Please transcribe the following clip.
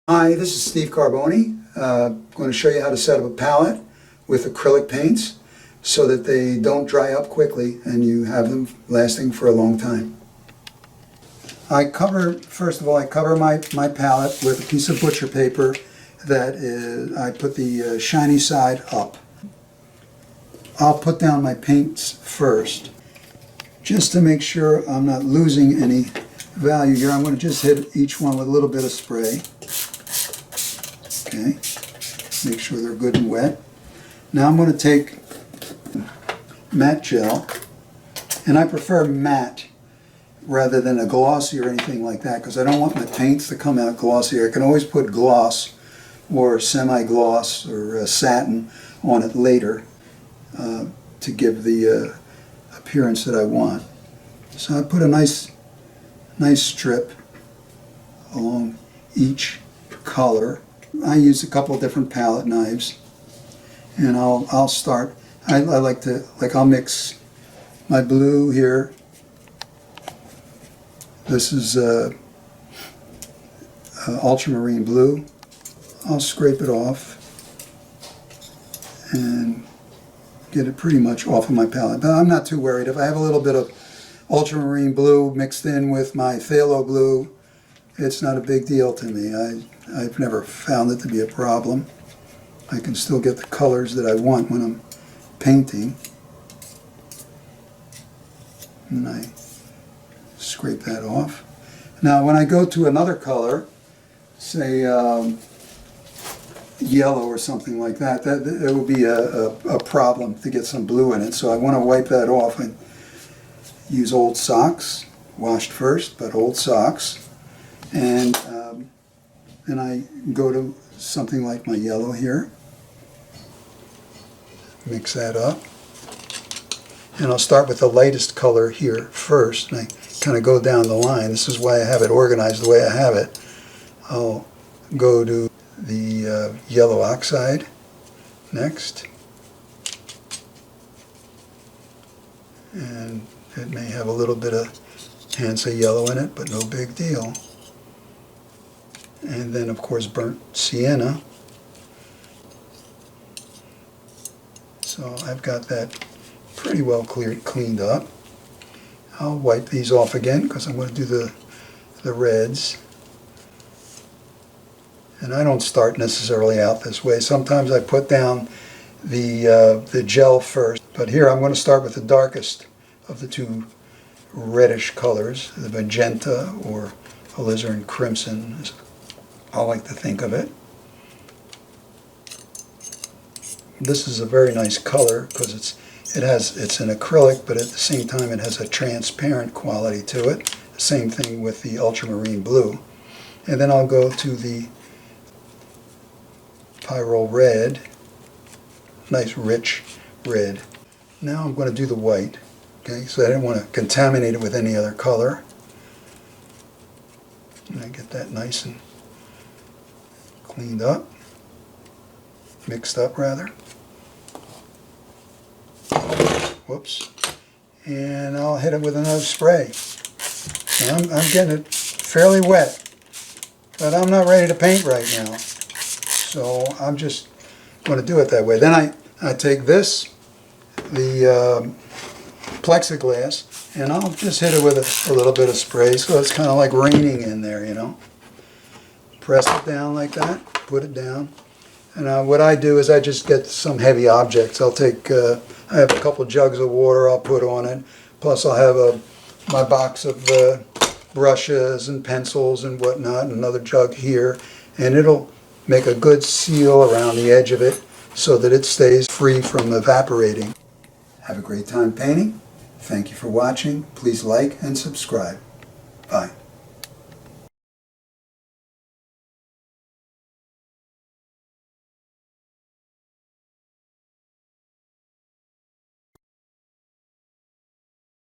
Hi, this is Steve Carboni. I'm going to show you how to set up a palette with acrylic paints so that they don't dry up quickly and you have them lasting for a long time. First of all, I cover my palette with a piece of butcher paper that I put the shiny side up. I'll put down my paints first. Just to make sure I'm not losing any value here, I'm going to just hit each one with a little bit of spray. Okay, make sure they're good and wet. Now I'm going to take matte gel, and I prefer matte rather than a glossy or anything like that because I don't want my paints to come out glossy. I can always put gloss or semi-gloss or satin on it later to give the appearance that I want. So I put a nice strip along each color. I use a couple of different palette knives, and I'll start. I'll mix my blue here. This is ultramarine blue. I'll scrape it off and get it pretty much off of my palette. But I'm not too worried. If I have a little bit of ultramarine blue mixed in with my phthalo blue, it's not a big deal to me. I've never found it to be a problem. I can still get the colors that I want when I'm painting. And I scrape that off. Now when I go to another color, say yellow or something like that, it would be a problem to get some blue in it. So I want to wipe that off and use old socks, washed first, but old socks. And then I go to something like my yellow here, mix that up, and I'll start with the lightest color here first, and I kind of go down the line. This is why I have it organized the way I have it. I'll go to the yellow oxide next, and it may have a little bit of hints of yellow in it, but no big deal. And then of course burnt sienna. So I've got that pretty well cleaned up. I'll wipe these off again because I'm going to do the reds. And I don't start necessarily out this way. Sometimes I put down the gel first, but here I'm going to start with the darkest of the two reddish colors, the magenta or alizarin crimson, as I like to think of it. This is a very nice color because it's an acrylic, but at the same time it has a transparent quality to it. Same thing with the ultramarine blue. And then I'll go to the pyrrole red, nice rich red. Now I'm going to do the white. Okay, so I didn't want to contaminate it with any other color. And I get that nice and cleaned up, mixed up rather. Whoops. And I'll hit it with another spray. And I'm getting it fairly wet, but I'm not ready to paint right now. So I'm just going to do it that way. Then I take this, the plexiglass, and I'll just hit it with a little bit of spray so it's kind of like raining in there, you know. Press it down like that, put it down. And what I do is I just get some heavy objects. I'll take, I have a couple jugs of water I'll put on it. Plus I'll have my box of brushes and pencils and whatnot, and another jug here. And it'll make a good seal around the edge of it so that it stays free from evaporating. Have a great time painting. Thank you for watching. Please like and subscribe. Bye.